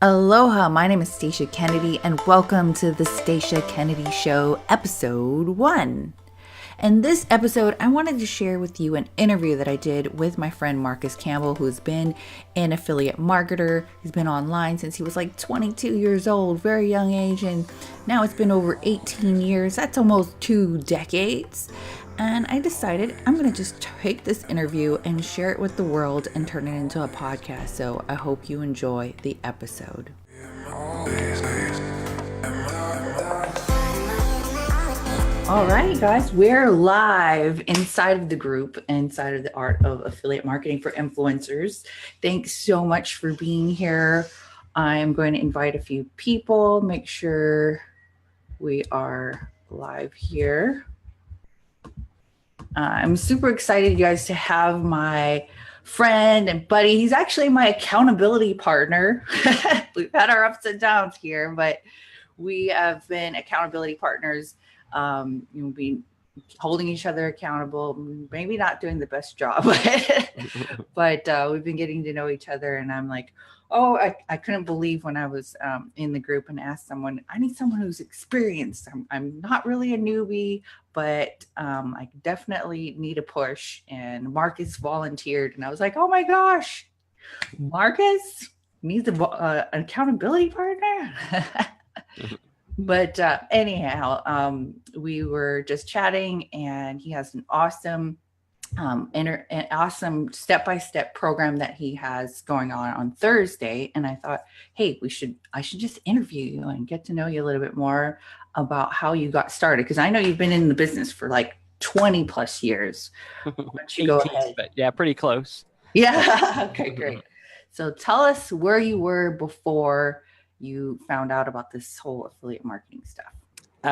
Aloha, my name is Stacia Kennedy, and welcome to the Stacia Kennedy Show, episode 1. In this episode, I wanted to share with you an interview that I did with my friend Marcus Campbell, who's been an affiliate marketer. He's been online since he was like 22 years old, very young age, and now it's been over 18 years. That's almost 2 decades. And I decided I'm going to just take this interview and share it with the world and turn it into a podcast. So I hope you enjoy the episode. All right, guys, we're live inside of the group, inside of the Art of Affiliate Marketing for Influencers. Thanks so much for being here. I'm going to invite a few people, make sure we are live here. I'm super excited, you guys, to have my friend and buddy. He's actually my accountability partner. We've had our ups and downs here, but we have been accountability partners. We've been holding each other accountable, maybe not doing the best job, but we've been getting to know each other. And I'm like, I couldn't believe when I was in the group and asked someone, I need someone who's experienced. I'm not really a newbie, but I definitely need a push. And Marcus volunteered. And I was like, oh my gosh, Marcus needs an accountability partner. But anyhow, we were just chatting, and he has an awesome an awesome step-by-step program that he has going on Thursday. And I thought, hey, I should just interview you and get to know you a little bit more about how you got started, because I know you've been in the business for like 20 plus years. Why don't you go ahead? But yeah, pretty close. Yeah. Okay, great. So tell us where you were before you found out about this whole affiliate marketing stuff.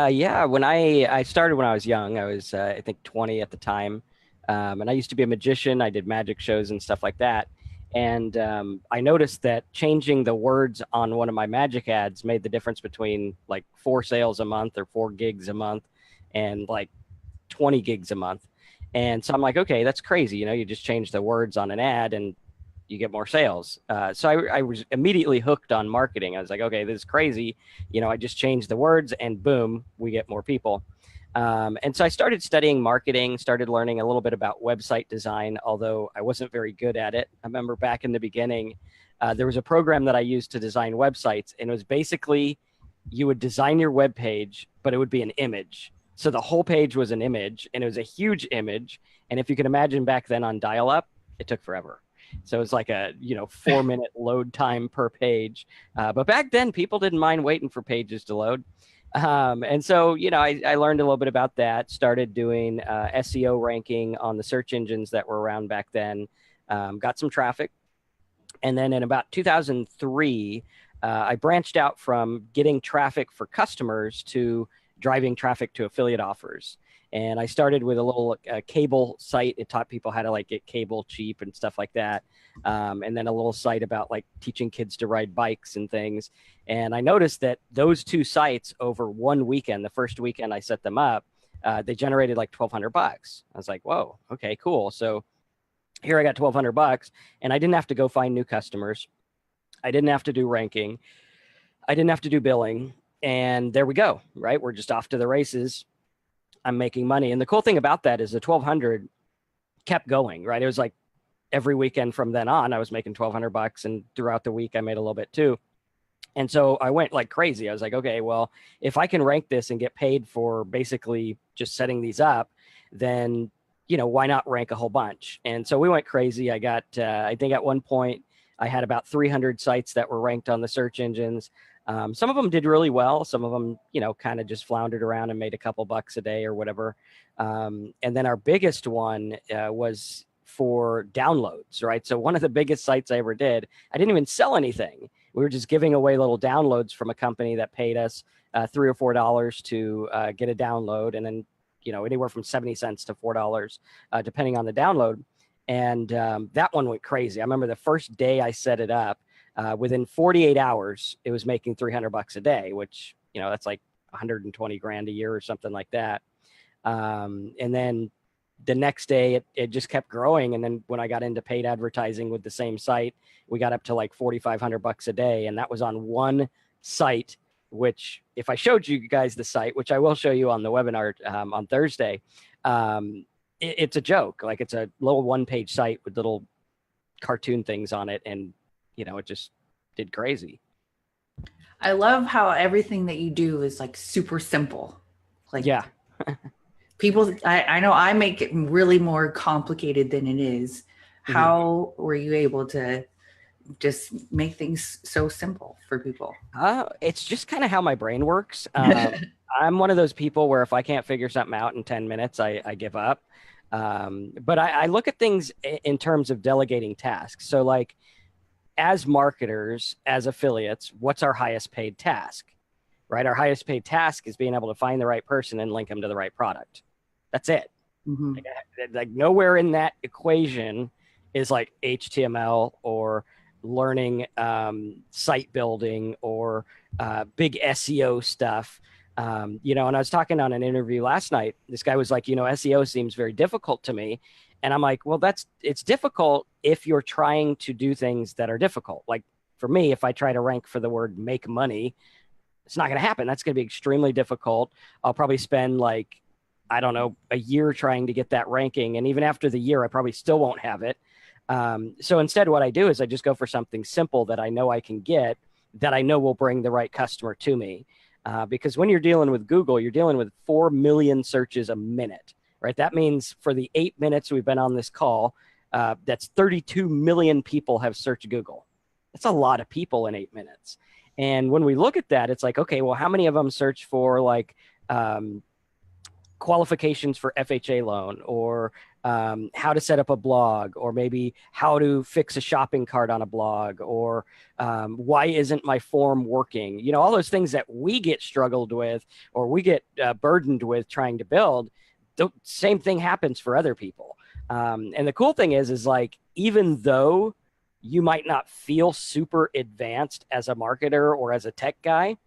Yeah, when I started when I was young, I was I think 20 at the time. And I used to be a magician. I did magic shows and stuff like that. And I noticed that changing the words on one of my magic ads made the difference between like 4 sales a month or 4 gigs a month and like 20 gigs a month. And so I'm like, okay, that's crazy. You just change the words on an ad and you get more sales. So I was immediately hooked on marketing. I was like, okay, this is crazy. I just changed the words and boom, we get more people. And so I started studying marketing, started learning a little bit about website design, although I wasn't very good at it. I remember back in the beginning, there was a program that I used to design websites, and it was basically you would design your web page, but it would be an image. So the whole page was an image, and it was a huge image. And if you can imagine back then on dial-up, it took forever. So it's like a 4-minute load time per page. But back then, people didn't mind waiting for pages to load. And so, I learned a little bit about that, started doing SEO ranking on the search engines that were around back then, got some traffic. And then in about 2003, I branched out from getting traffic for customers to driving traffic to affiliate offers. And I started with a little cable site. It taught people how to get cable cheap and stuff like that. And then a little site about teaching kids to ride bikes and things. And I noticed that those 2 sites over one weekend, the first weekend I set them up, they generated like $1,200. I was like, whoa, okay, cool. So here I got $1,200, and I didn't have to go find new customers. I didn't have to do ranking. I didn't have to do billing. And there we go, right? We're just off to the races. I'm making money. And the cool thing about that is the 1,200 kept going, right? It was like every weekend from then on, I was making $1,200, and throughout the week I made a little bit too. And so I went like crazy. I was like, okay, well, if I can rank this and get paid for basically just setting these up, then, why not rank a whole bunch? And so we went crazy. I got, I think at one point I had about 300 sites that were ranked on the search engines. Some of them did really well. Some of them, kind of just floundered around and made a couple bucks a day or whatever. And then our biggest one was for downloads, right? So one of the biggest sites I ever did, I didn't even sell anything. We were just giving away little downloads from a company that paid us $3 or $4 to get a download. And then, anywhere from 70 cents to $4, depending on the download. And that one went crazy. I remember the first day I set it up, within 48 hours, it was making $300 a day, which, that's like 120 grand a year or something like that. And then the next day it just kept growing. And then when I got into paid advertising with the same site, we got up to like $4,500 a day. And that was on one site, which if I showed you guys the site, which I will show you on the webinar on Thursday, it's a joke. Like, it's a little one-page site with little cartoon things on it. And, it just did crazy. I love how everything that you do is like super simple. Like, yeah. People, I know I make it really more complicated than it is. How were you able to just make things so simple for people? It's just kind of how my brain works. I'm one of those people where if I can't figure something out in 10 minutes, I give up. But I look at things in terms of delegating tasks. So like, as marketers, as affiliates, what's our highest paid task, right? Our highest paid task is being able to find the right person and link them to the right product. That's it. Like nowhere in that equation is like HTML or learning site building or big SEO stuff. And I was talking on an interview last night. This guy was like, SEO seems very difficult to me. And I'm like, well, it's difficult if you're trying to do things that are difficult. Like for me, if I try to rank for the word make money, it's not going to happen. That's going to be extremely difficult. I'll probably spend like, I don't know, a year trying to get that ranking. And even after the year, I probably still won't have it. So instead, what I do is I just go for something simple that I know I can get, that I know will bring the right customer to me. Because when you're dealing with Google, you're dealing with 4 million searches a minute, right? That means for the 8 minutes we've been on this call, that's 32 million people have searched Google. That's a lot of people in 8 minutes. And when we look at that, it's like, okay, well, how many of them search for like qualifications for FHA loan, or how to set up a blog, or maybe how to fix a shopping cart on a blog, or why isn't my form working? All those things that we get struggled with, or we get burdened with trying to build. The same thing happens for other people. And the cool thing is like, even though you might not feel super advanced as a marketer or as a tech guy,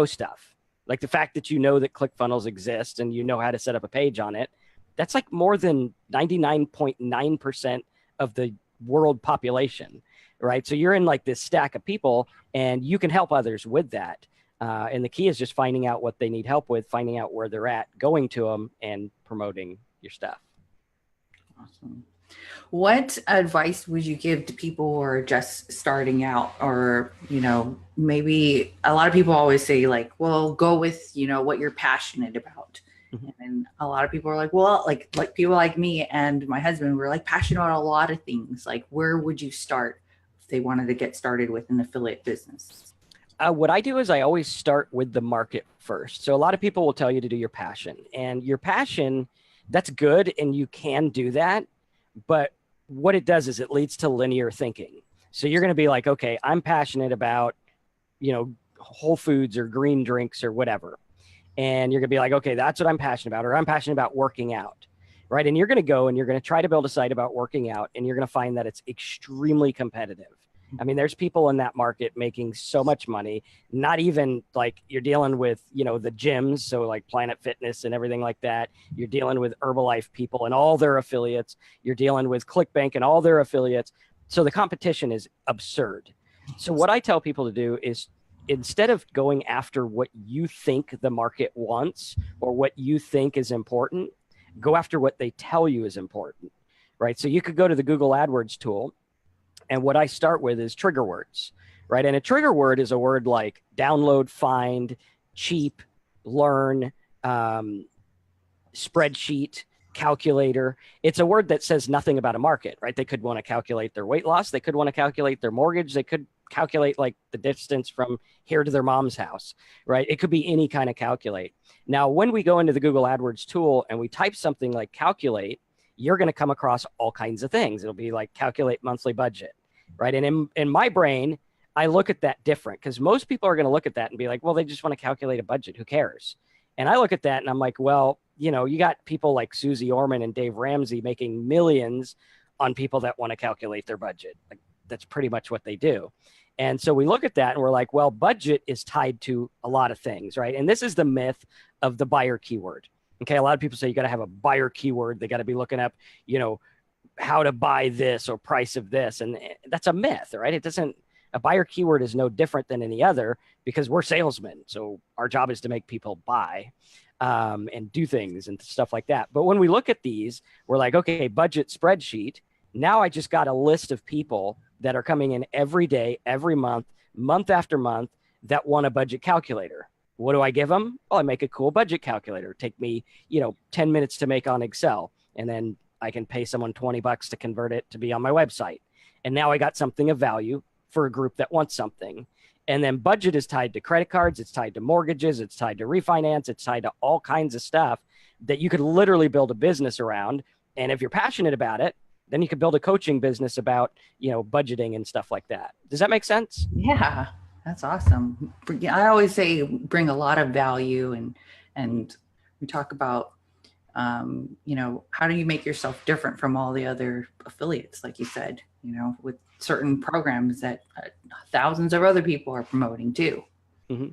stuff. Like the fact that that ClickFunnels exist and how to set up a page on it, that's like more than 99.9% of the world population, right? So you're in like this stack of people and you can help others with that. And the key is just finding out what they need help with, finding out where they're at, going to them and promoting your stuff. Awesome. What advice would you give to people who are just starting out, or, maybe a lot of people always say like, well, go with, what you're passionate about. And a lot of people are like, well, like people like me and my husband, we're like passionate about a lot of things. Like, where would you start if they wanted to get started with an affiliate business? What I do is I always start with the market first. So a lot of people will tell you to do your passion, and your passion, that's good. And you can do that. But what it does is it leads to linear thinking. So you're going to be like, okay, I'm passionate about, Whole Foods or green drinks or whatever. And you're going to be like, okay, that's what I'm passionate about, or I'm passionate about working out, right? And you're going to go and you're going to try to build a site about working out, and you're going to find that it's extremely competitive. I mean, there's people in that market making so much money, not even like you're dealing with, the gyms. So like Planet Fitness and everything like that. You're dealing with Herbalife people and all their affiliates. You're dealing with ClickBank and all their affiliates. So the competition is absurd. So what I tell people to do is, instead of going after what you think the market wants or what you think is important, go after what they tell you is important, right? So you could go to the Google AdWords tool. And what I start with is trigger words, right? And a trigger word is a word like download, find, cheap, learn, spreadsheet, calculator. It's a word that says nothing about a market, right? They could want to calculate their weight loss. They could want to calculate their mortgage. They could calculate like the distance from here to their mom's house, right? It could be any kind of calculate. Now, when we go into the Google AdWords tool and we type something like calculate, you're going to come across all kinds of things. It'll be like calculate monthly budget, right? And in my brain, I look at that different, because most people are going to look at that and be like, well, they just want to calculate a budget. Who cares? And I look at that and I'm like, well, you got people like Susie Orman and Dave Ramsey making millions on people that want to calculate their budget. Like, that's pretty much what they do. And so we look at that and we're like, well, budget is tied to a lot of things, right? And this is the myth of the buyer keyword. Okay. A lot of people say you got to have a buyer keyword. They got to be looking up, you know, how to buy this or price of this. And that's a myth, right? It doesn't, a buyer keyword is no different than any other because we're salesmen. So our job is to make people buy and do things and stuff like that. But when we look at these, we're like, okay, budget spreadsheet. Now I just got a list of people that are coming in every day, every month, month after month that want a budget calculator. What do I give them? Oh, I make a cool budget calculator. Take me, 10 minutes to make on Excel. And then I can pay someone $20 to convert it to be on my website. And now I got something of value for a group that wants something. And then budget is tied to credit cards. It's tied to mortgages. It's tied to refinance. It's tied to all kinds of stuff that you could literally build a business around. And if you're passionate about it, then you could build a coaching business about, budgeting and stuff like that. Does that make sense? Yeah, that's awesome. I always say bring a lot of value, and we talk about, how do you make yourself different from all the other affiliates, like you said, with certain programs that thousands of other people are promoting too. Mm-hmm.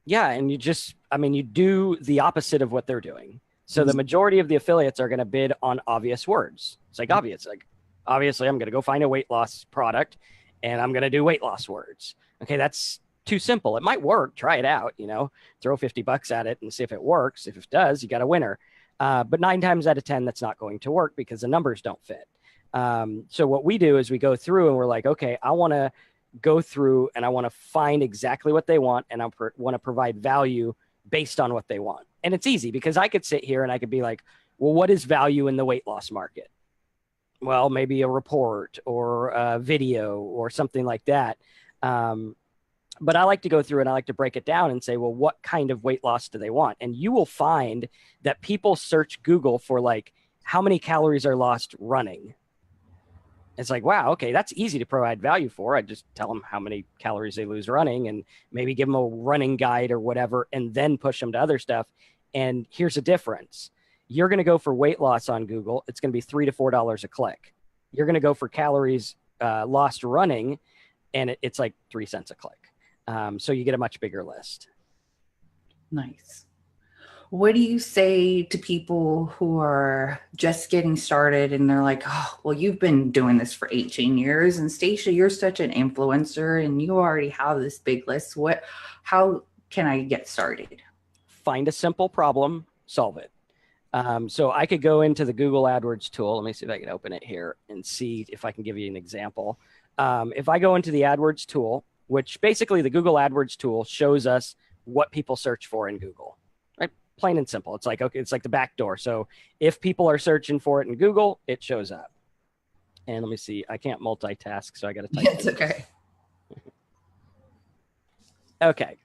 Yeah. And you do the opposite of what they're doing. So the majority of the affiliates are going to bid on obvious words. It's like obvious, like obviously I'm going to go find a weight loss product and I'm going to do weight loss words. Okay. That's too simple. It might work. Try it out, throw $50 at it and see if it works. If it does, you got a winner. But 9 times out of 10, that's not going to work because the numbers don't fit. So what we do is we go through and we're like, okay, I want to go through and I want to find exactly what they want. And I want to provide value based on what they want. And it's easy because I could sit here and I could be like, well, what is value in the weight loss market? Well, maybe a report or a video or something like that. But I like to go through and I like to break it down and say, well, what kind of weight loss do they want? And you will find that people search Google for like, how many calories are lost running? It's like, wow, okay, that's easy to provide value for. I just tell them how many calories they lose running and maybe give them a running guide or whatever, and then push them to other stuff. And here's the difference. You're going to go for weight loss on Google. It's going to be $3 to $4 a click. You're going to go for calories lost running, and it's like 3 cents a click. So you get a much bigger list. Nice. What do you say to people who are just getting started and they're like, oh, well, you've been doing this for 18 years and Stacia, you're such an influencer and you already have this big list. How can I get started? Find a simple problem, solve it. So I could go into the Google AdWords tool. Let me see if I can open it here and see if I can give you an example. If I go into the AdWords tool, which basically the Google AdWords tool shows us what people search for in Google, right? Plain and simple. It's like, okay, it's like the back door. So if people are searching for it in Google, it shows up. And let me see, I can't multitask, so I got to type. Yeah, it's okay. Okay.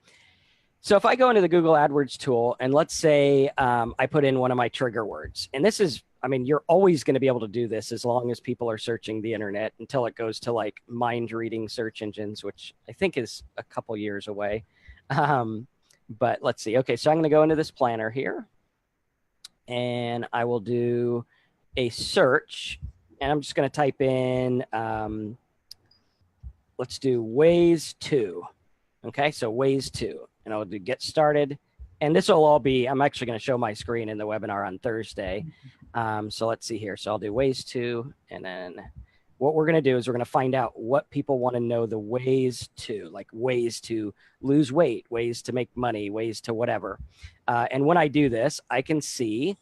So if I go into the Google AdWords tool and let's say I put in one of my trigger words, and this is, you're always going to be able to do this as long as people are searching the internet until it goes to like mind reading search engines, which I think is a couple years away. But let's see. Okay, so I'm going to go into this planner here and I will do a search and I'm just going to type in, let's do ways to. Okay, so ways to, and I'll do get started. And this will all be, I'm actually going to show my screen in the webinar on Thursday. So let's see here. So I'll do ways to, and then what we're going to do is we're going to find out what people want to know the ways to, like ways to lose weight, ways to make money, ways to whatever. And when I do this, I can see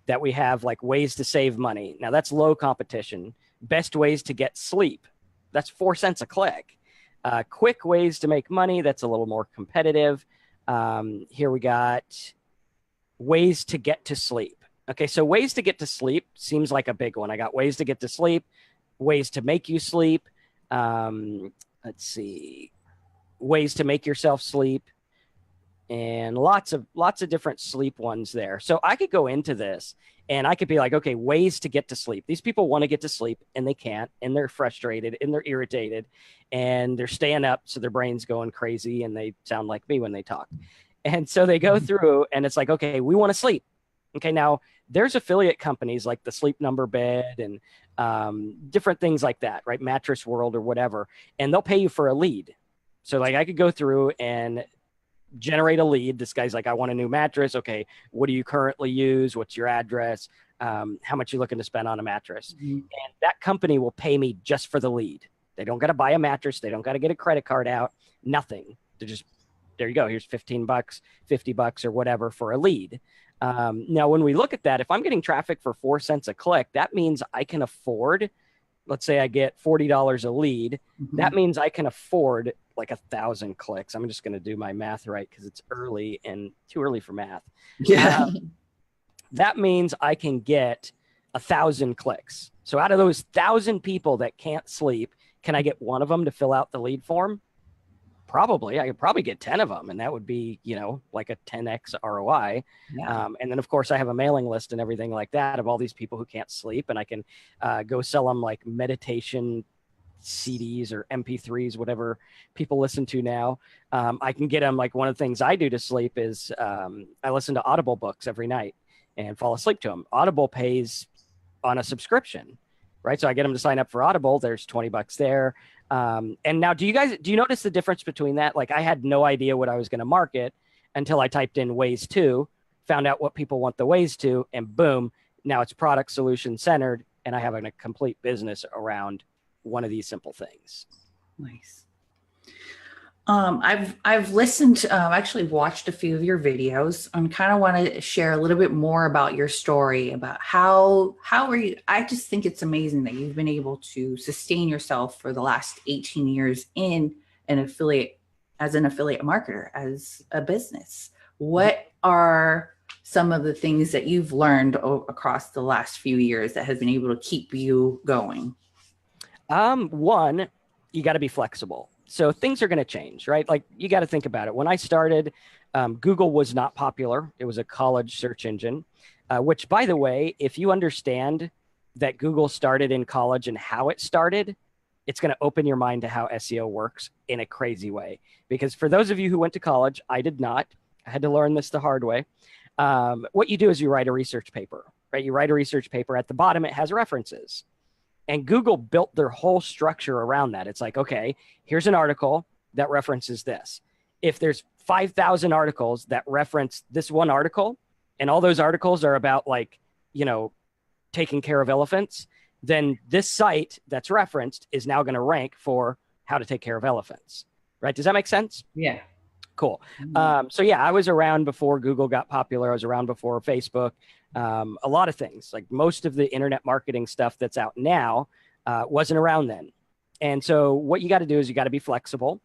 that we have like ways to save money. Now that's low competition. Best ways to get sleep. That's 4 cents a click. Quick ways to make money. That's a little more competitive. Here we got ways to get to sleep. Okay, so ways to get to sleep seems like a big one. I got ways to get to sleep, ways to make you sleep. Let's see, ways to make yourself sleep, and lots of different sleep ones there. So I could go into this and I could be like, okay, ways to get to sleep. These people want to get to sleep and they can't, and they're frustrated and they're irritated and they're staying up. So their brain's going crazy and they sound like me when they talk. And so they go through and it's like, okay, we want to sleep. Okay. Now there's affiliate companies like the Sleep Number Bed and different things like that, right? Mattress World or whatever. And they'll pay you for a lead. So like I could go through and generate a lead. This guy's like, I want a new mattress. Okay, what do you currently use? What's your address? How much you looking to spend on a mattress? Mhm. And that company will pay me just for the lead. They don't got to buy a mattress. They don't got to get a credit card out. Nothing. They're just, there you go. Here's $15, $50 or whatever for a lead. Now, when we look at that, if I'm getting traffic for 4 cents a click, that means I can afford, let's say I get $40 a lead. Mhm. That means I can afford like 1,000 clicks. I'm just going to do my math right because it's early and too early for math. Yeah. That means I can get 1,000 clicks. So out of those 1,000 people that can't sleep, can I get one of them to fill out the lead form? Probably. I could probably get 10 of them, and that would be, like a 10x ROI. Yeah. And then, of course, I have a mailing list and everything like that of all these people who can't sleep, and I can go sell them like meditation CDs or MP3s, whatever people listen to now. I can get them, like, one of the things I do to sleep is I listen to Audible books every night and fall asleep to them. Audible pays on a subscription, right? So I get them to sign up for Audible. There's $20 there. And now, do you notice the difference between that? Like, I had no idea what I was going to market until I typed in ways to, found out what people want the ways to, and boom, now it's product solution centered, and I have a complete business around one of these simple things. Nice. I've listened to, actually watched a few of your videos and kind of want to share a little bit more about your story, about how are you, I just think it's amazing that you've been able to sustain yourself for the last 18 years in as an affiliate marketer, as a business. What are some of the things that you've learned across the last few years that has been able to keep you going? One, you got to be flexible. So things are going to change, right? Like, you got to think about it. When I started, Google was not popular. It was a college search engine, which, by the way, if you understand that Google started in college and how it started, it's going to open your mind to how SEO works in a crazy way. Because for those of you who went to college, I did not. I had to learn this the hard way. What you do is you write a research paper, right? You write a research paper. At the bottom, it has references. And Google built their whole structure around that. It's like, okay, here's an article that references this. If there's 5,000 articles that reference this one article, and all those articles are about, like, taking care of elephants, then this site that's referenced is now going to rank for how to take care of elephants, right? Does that make sense? Yeah. Cool. So yeah, I was around before Google got popular. I was around before Facebook. A lot of things, like most of the internet marketing stuff that's out now wasn't around then. And so what you got to do is you got to be flexible.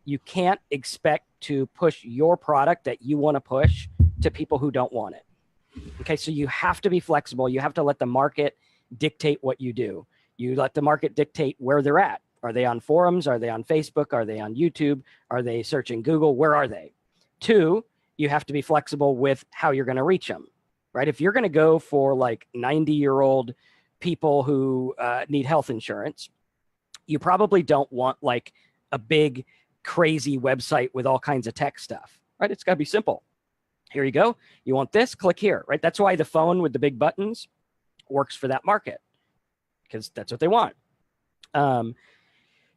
You can't expect to push your product that you want to push to people who don't want it. Okay, so you have to be flexible. You have to let the market dictate what you do. You let the market dictate where they're at. Are they on forums? Are they on Facebook? Are they on YouTube? Are they searching Google? Where are they? Two, you have to be flexible with how you're going to reach them, right? If you're going to go for like 90-year-old people who need health insurance, you probably don't want like a big, crazy website with all kinds of tech stuff, right? It's got to be simple. Here you go. You want this? Click here, right? That's why the phone with the big buttons works for that market, because that's what they want.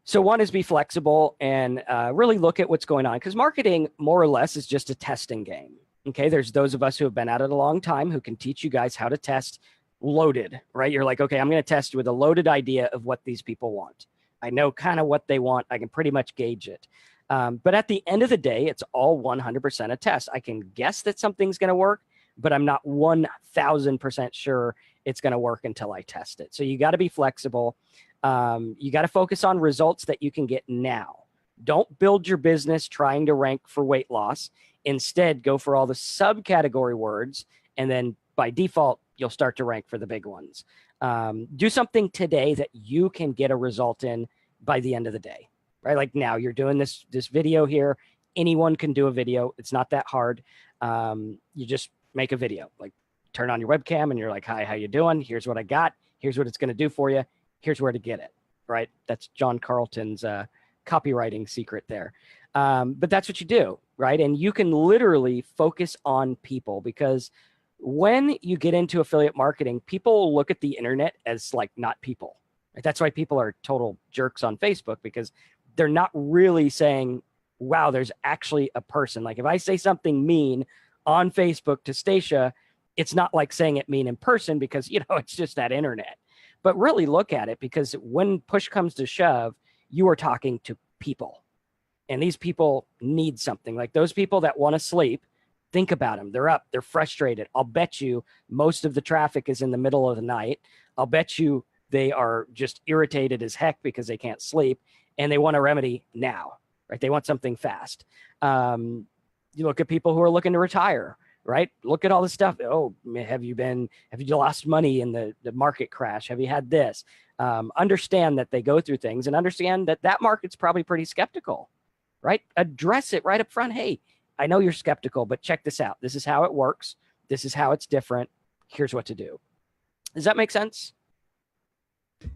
So one is be flexible and really look at what's going on, because marketing more or less is just a testing game. Okay, there's those of us who have been at it a long time who can teach you guys how to test loaded, right? You're like, okay, I'm going to test with a loaded idea of what these people want. I know kind of what they want. I can pretty much gauge it. But at the end of the day, it's all 100% a test. I can guess that something's going to work, but I'm not 1,000% sure it's going to work until I test it. So you got to be flexible. You got to focus on results that you can get now. Don't build your business trying to rank for weight loss. Instead, go for all the subcategory words, and then by default, you'll start to rank for the big ones. Do something today that you can get a result in by the end of the day, right? Like now you're doing this video here. Anyone can do a video. It's not that hard. You just make a video, like turn on your webcam and you're like, hi, how you doing? Here's what I got. Here's what it's going to do for you. Here's where to get it, right? That's John Carlton's copywriting secret there. But that's what you do, right? And you can literally focus on people, because when you get into affiliate marketing, people will look at the internet as like not people. Right? That's why people are total jerks on Facebook, because they're not really saying wow, there's actually a person. Like if I say something mean on Facebook to Stacia, it's not like saying it mean in person because, you know, it's just that internet. But really look at it, because when push comes to shove, you are talking to people. And these people need something. Like those people that want to sleep, think about them. They're up, they're frustrated. I'll bet you most of the traffic is in the middle of the night. I'll bet you they are just irritated as heck because they can't sleep and they want a remedy now, right? They want something fast. You look at people who are looking to retire, right? Look at all the stuff. Oh, have you lost money in the market crash? Have you had this? Understand that they go through things, and understand that that market's probably pretty skeptical, right? Address it right up front. Hey, I know you're skeptical, but check this out. This is how it works. This is how it's different. Here's what to do. Does that make sense?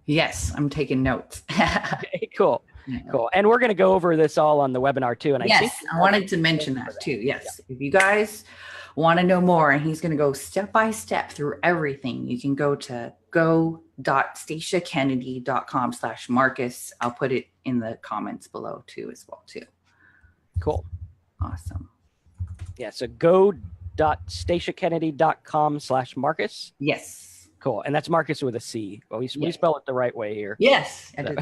Yes, I'm taking notes. Okay, cool. Cool. And we're going to go over this all on the webinar too. And I wanted to mention that too. Yes. Yeah. If you guys want to know more, and he's going to go step by step through everything, you can go to go.staciakennedy.com/Marcus. I'll put it in the comments below too, as well too. Cool. Awesome. Yeah. So go.staciakennedy.com/Marcus. Yes. Cool. And that's Marcus with a C. Well, we spell it the right way here. Yes. So.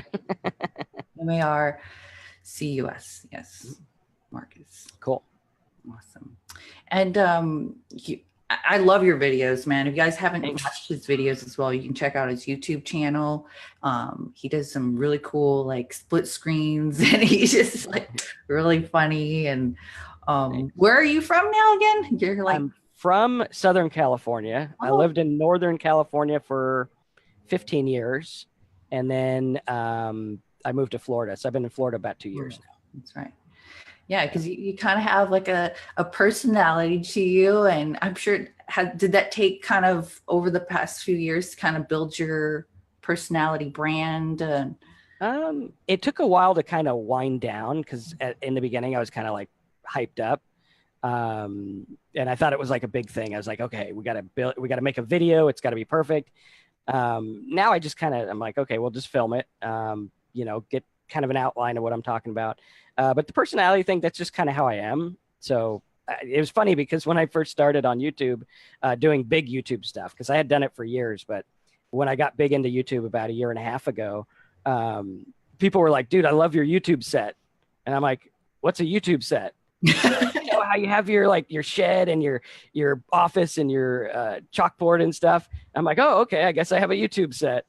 MARCUS. Yes. Marcus. Cool. Awesome. And I love your videos, man. If you guys haven't watched his videos as well, you can check out his YouTube channel. He does some really cool like split screens, and he's just like really funny. And where are you from now again? You're like from Southern California. Oh. I lived in Northern California for 15 years. And then I moved to Florida. So I've been in Florida about 2 years now. That's right. Yeah, because you kind of have like a personality to you. And I'm sure, did that take kind of over the past few years to kind of build your personality brand? It took a while to kind of wind down, because in the beginning I was kind of like hyped up. And I thought it was like a big thing. I was like, okay, we got to make a video. It's got to be perfect. Now I just I'm like, okay, we'll just film it, get kind of an outline of what I'm talking about. But the personality thing, that's just kind of how I am. So it was funny because when I first started on YouTube, doing big YouTube stuff, because I had done it for years, but when I got big into YouTube about 1.5 years ago, people were like, dude, I love your YouTube set. And I'm like, what's a YouTube set? You know how you have your shed and your office and your chalkboard and stuff. I'm like, oh, okay, I guess I have a YouTube set.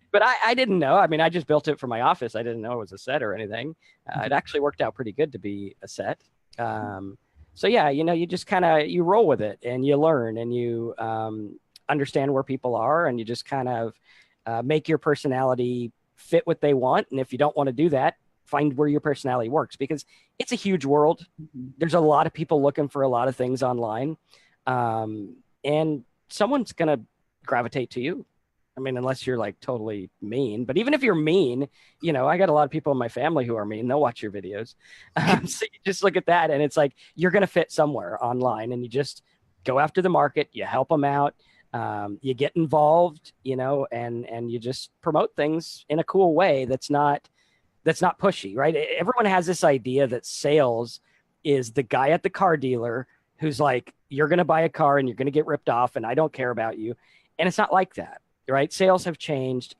But I didn't know. I mean, I just built it for my office. I didn't know it was a set or anything. It actually worked out pretty good to be a set. So yeah, you just you roll with it, and you learn, and you understand where people are, and you just kind of make your personality fit what they want. And if you don't want to do that, find where your personality works, because it's a huge world. There's a lot of people looking for a lot of things online. And someone's going to gravitate to you. I mean, unless you're like totally mean, but even if you're mean, I got a lot of people in my family who are mean. They'll watch your videos. So you just look at that, and it's like, you're going to fit somewhere online, and you just go after the market, you help them out. You get involved, and you just promote things in a cool way. That's not pushy, right? Everyone has this idea that sales is the guy at the car dealer who's like, you're going to buy a car and you're going to get ripped off, and I don't care about you. And it's not like that, right? Sales have changed.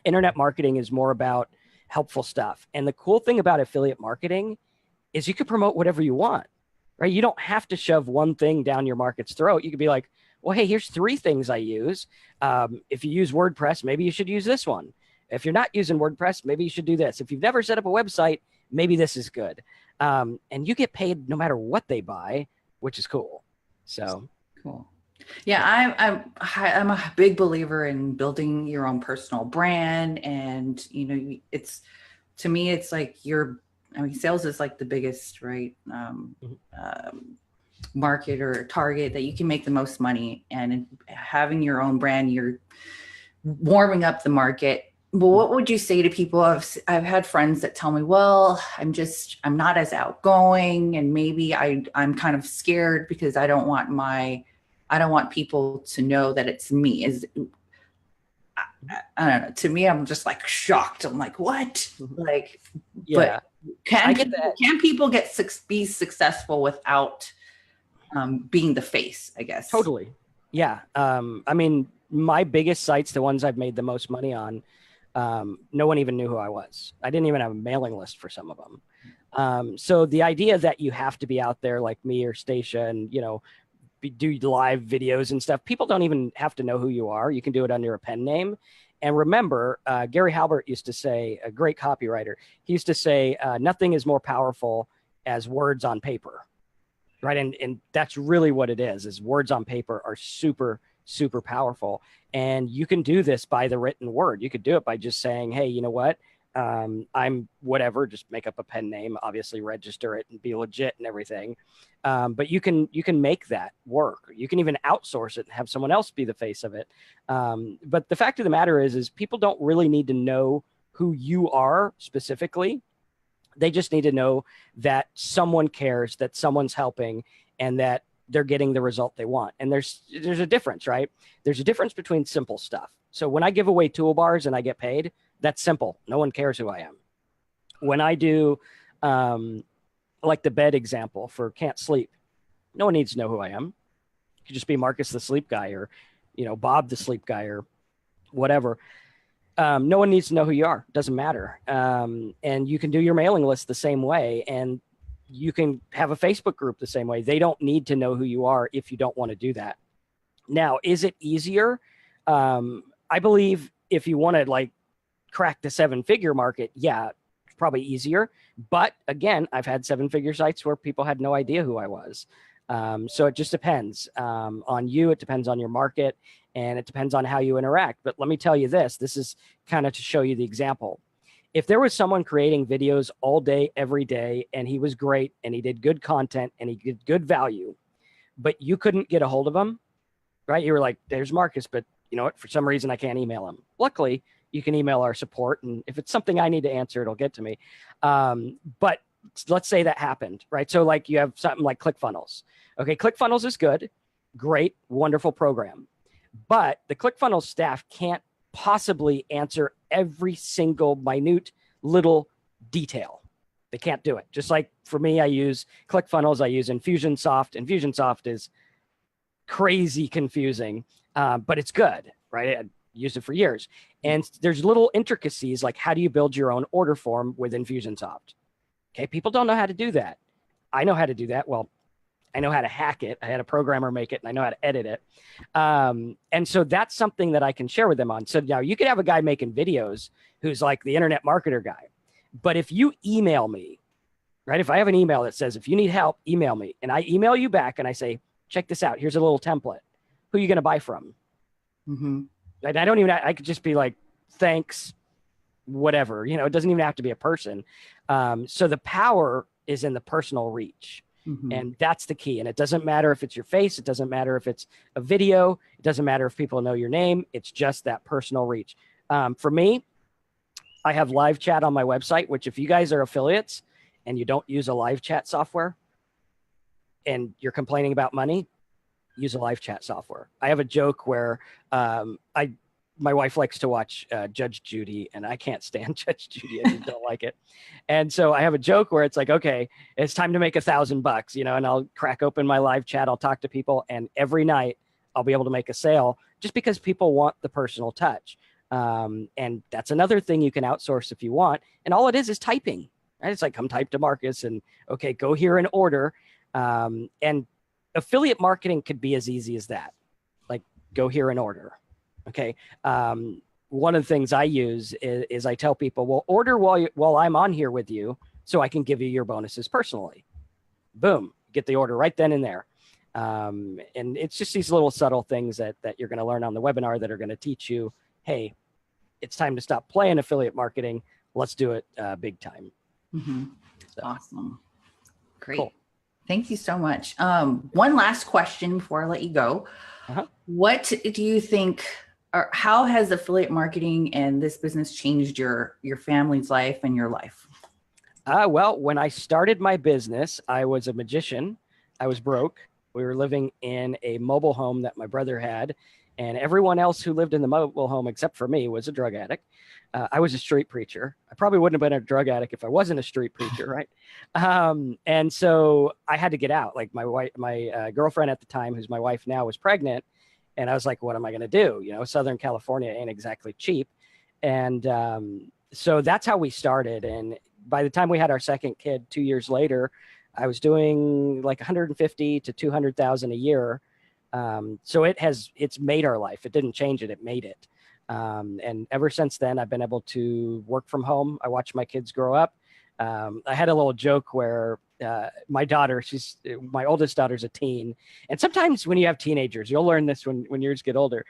Internet marketing is more about helpful stuff. And the cool thing about affiliate marketing is you can promote whatever you want, right? You don't have to shove one thing down your market's throat. You could be like, well, hey, here's 3 things I use. If you use WordPress, maybe you should use this one. If you're not using WordPress, maybe you should do this. If you've never set up a website, maybe this is good. And you get paid no matter what they buy, which is cool. So cool. Yeah, I'm a big believer in building your own personal brand. And, it's, to me, it's like sales is like the biggest, right? Market or target that you can make the most money. And having your own brand, you're warming up the market. But what would you say to people? I've had friends that tell me, well, I'm not as outgoing, and maybe I'm kind of scared because I don't want people to know that it's me. I don't know. To me, I'm just like shocked. I'm like, what? Like, yeah. I Can get people, that. can people be successful without being the face, I guess? Totally. Yeah. I mean, my biggest sites, the ones I've made the most money on, no one even knew who I was. I didn't even have a mailing list for some of them. So the idea that you have to be out there like me or Stacia and, do live videos and stuff, people don't even have to know who you are. You can do it under a pen name. And remember, Gary Halbert used to say, a great copywriter, he used to say, nothing is more powerful as words on paper. Right. And that's really what it is words on paper are super, super powerful. And you can do this by the written word. You could do it by just saying, hey, you know what? I'm whatever, just make up a pen name, obviously register it and be legit and everything. But you can make that work. You can even outsource it and have someone else be the face of it. But the fact of the matter is people don't really need to know who you are specifically. They just need to know that someone cares, that someone's helping, and that they're getting the result they want. And there's a difference, right? There's a difference between simple stuff. So when I give away toolbars and I get paid, that's simple. No one cares who I am. When I do like the bed example for can't sleep, no one needs to know who I am. It could just be Marcus the sleep guy or, Bob the sleep guy or whatever. No one needs to know who you are. It doesn't matter. And you can do your mailing list the same way. And you can have a Facebook group the same way. They don't need to know who you are if you don't want to do that. Now, is it easier? I believe if you want to crack the 7-figure market, yeah, it's probably easier. But again, I've had 7-figure sites where people had no idea who I was. So it just depends on you. It depends on your market. And it depends on how you interact. But let me tell you this is kind of to show you the example. If there was someone creating videos all day, every day, and he was great and he did good content and he did good value, but you couldn't get a hold of him, right? You were like, there's Marcus, but you know what? For some reason, I can't email him. Luckily, you can email our support. And if it's something I need to answer, it'll get to me. But let's say that happened, right? So you have something like ClickFunnels. Okay, ClickFunnels is good, great, wonderful program. But the ClickFunnels staff can't possibly answer every single minute little detail. They can't do it. Just like for me, I use ClickFunnels, I use Infusionsoft. Infusionsoft is crazy confusing, but it's good, right? I used it for years. And there's little intricacies like how do you build your own order form with Infusionsoft? Okay, people don't know how to do that. I know how to do that. Well, I know how to hack it. I had a programmer make it and I know how to edit it. And so that's something that I can share with them on. So now you could have a guy making videos who's like the internet marketer guy. But if you email me, right? If I have an email that says, if you need help, email me. And I email you back and I say, check this out. Here's a little template. Who are you going to buy from? Mm-hmm. And I could just be like, thanks, whatever. It doesn't even have to be a person. So the power is in the personal reach. Mm-hmm. And that's the key. And it doesn't matter if it's your face. It doesn't matter if it's a video. It doesn't matter if people know your name. It's just that personal reach. For me, I have live chat on my website, which if you guys are affiliates and you don't use a live chat software and you're complaining about money, use a live chat software. I have a joke where my wife likes to watch Judge Judy, and I can't stand Judge Judy. I just don't like it. And so I have a joke where it's like, okay, it's time to make $1,000, and I'll crack open my live chat. I'll talk to people, and every night I'll be able to make a sale just because people want the personal touch. And that's another thing you can outsource if you want. And all it is typing. Right? It's like, come type to Marcus and okay, go here and order. And affiliate marketing could be as easy as that. Like go here and order. Okay. One of the things I use is I tell people, well, order while I'm on here with you so I can give you your bonuses personally. Boom, get the order right then and there. And it's just these little subtle things that you're going to learn on the webinar that are going to teach you, hey, it's time to stop playing affiliate marketing. Let's do it big time. Mm-hmm. So. Awesome. Great. Cool. Thank you so much. One last question before I let you go. Uh-huh. What do you think, or how has affiliate marketing and this business changed your family's life and your life? Well, when I started my business, I was a magician. I was broke. We were living in a mobile home that my brother had, and everyone else who lived in the mobile home except for me was a drug addict. I was a street preacher. I probably wouldn't have been a drug addict if I wasn't a street preacher, right? And so I had to get out. Like my girlfriend at the time, who's my wife now, was pregnant, and I was like, "What am I going to do?" You know, Southern California ain't exactly cheap, and so that's how we started. And by the time we had our second kid, 2 years later, I was doing like 150 to 200,000 a year. So it's made our life. It didn't change it. It made it. And ever since then, I've been able to work from home. I watch my kids grow up. I had a little joke where my daughter, my oldest daughter's a teen. And sometimes when you have teenagers, you'll learn this when yours get older.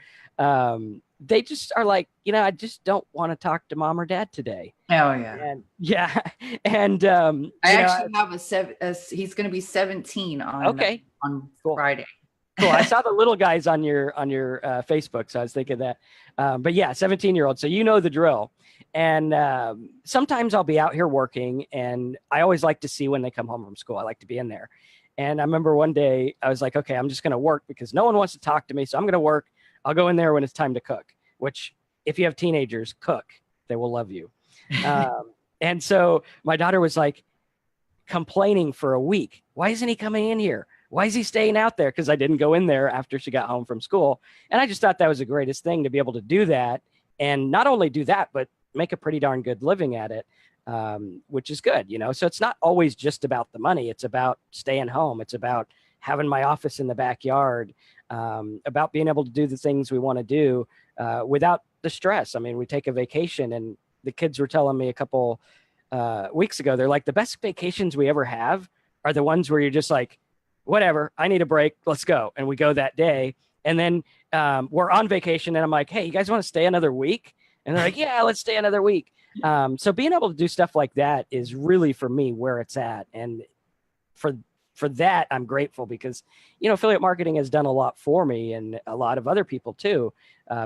They just are like, I just don't want to talk to mom or dad today. Oh yeah. And yeah. And I actually have he's going to be 17 on cool. Friday. Cool. I saw the little guys on your Facebook, so I was thinking that. But yeah, 17-year-old. So you know the drill. And sometimes I'll be out here working, and I always like to see when they come home from school. I like to be in there. And I remember one day I was like, okay, I'm just going to work because no one wants to talk to me. So I'm going to work. I'll go in there when it's time to cook, which if you have teenagers, cook. They will love you. And so my daughter was like complaining for a week. Why isn't he coming in here? Why is he staying out there? Because I didn't go in there after she got home from school. And I just thought that was the greatest thing to be able to do that. And not only do that, but make a pretty darn good living at it, which is good, So it's not always just about the money. It's about staying home. It's about having my office in the backyard, about being able to do the things we want to do without the stress. I mean, we take a vacation, and the kids were telling me a couple weeks ago, they're like, the best vacations we ever have are the ones where you're just like, whatever, I need a break, let's go. And we go that day. And then we're on vacation, and I'm like, hey, you guys want to stay another week? And they're like, yeah, let's stay another week. So being able to do stuff like that is really, for me, where it's at. And for that, I'm grateful because, affiliate marketing has done a lot for me and a lot of other people too.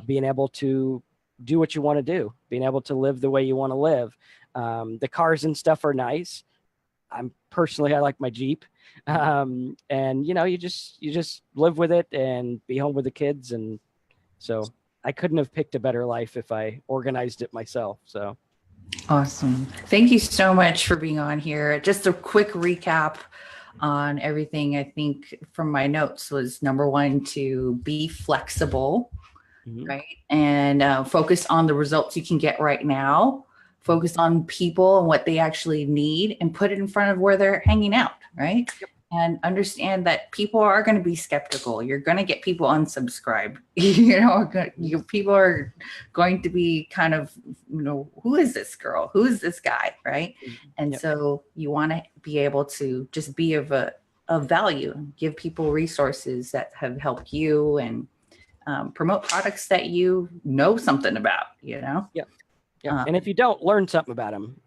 Being able to do what you want to do, being able to live the way you want to live. The cars and stuff are nice. I like my Jeep. And you just live with it and be home with the kids. And so I couldn't have picked a better life if I organized it myself. So awesome. Thank you so much for being on here. Just a quick recap on everything. I think from my notes was number one, to be flexible, right? And focus on the results you can get right now. Focus on people and what they actually need, and put it in front of where they're hanging out, right? Yep. And understand that people are going to be skeptical. You're going to get people unsubscribe. People are going to be kind of, who is this girl? Who is this guy, right? And so you want to be able to just be of value, give people resources that have helped you, and promote products that you know something about, Yeah. Yeah. And if you don't, learn something about them.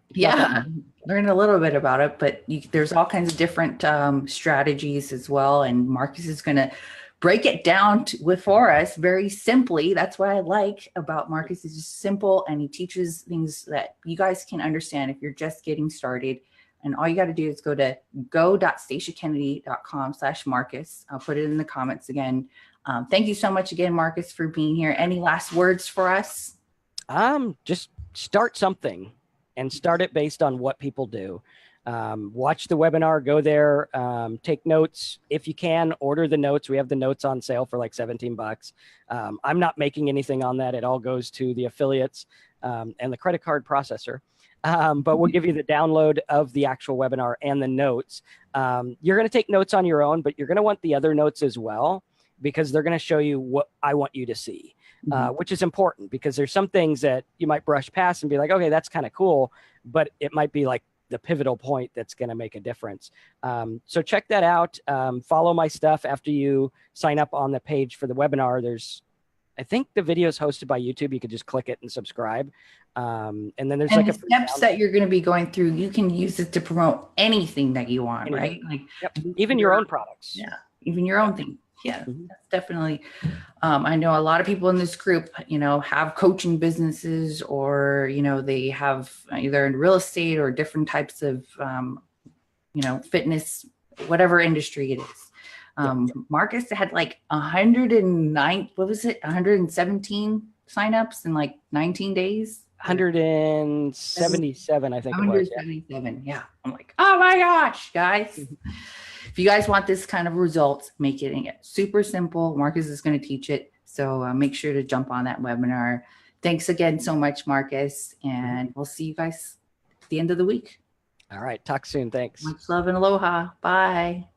Learn a little bit about it, but there's all kinds of different strategies as well. And Marcus is going to break it down for us very simply. That's what I like about Marcus. Is just simple, and he teaches things that you guys can understand if you're just getting started. And all you got to do is go to go.staciakennedy.com/Marcus. I'll put it in the comments again. Thank you so much again, Marcus, for being here. Any last words for us? Just start something, and start it based on what people do. Watch the webinar, go there, take notes. If you can, order the notes. We have the notes on sale for like $17. I'm not making anything on that. It all goes to the affiliates and the credit card processor. But we'll give you the download of the actual webinar and the notes. You're going to take notes on your own, but you're going to want the other notes as well, because they're going to show you what I want you to see. Which is important, because there's some things that you might brush past and be like, okay, that's kind of cool, but it might be like the pivotal point that's going to make a difference. So check that out. Follow my stuff after you sign up on the page for the webinar. I think the video is hosted by YouTube. You could just click it and subscribe. And then there's like the steps that you're going to be going through. You can use it to promote anything that you want, right? Like even your own products. Yeah, even your own thing. Yeah, that's definitely. I know a lot of people in this group, have coaching businesses, or, they have either in real estate or different types of, fitness, whatever industry it is. Marcus had like 117 signups in like 19 days. 177, I think it was. 177. Yeah. I'm like, oh my gosh, guys. If you guys want this kind of results, make it super simple. Marcus is going to teach it. So make sure to jump on that webinar. Thanks again so much, Marcus. And we'll see you guys at the end of the week. All right. Talk soon. Thanks. Much love and aloha. Bye.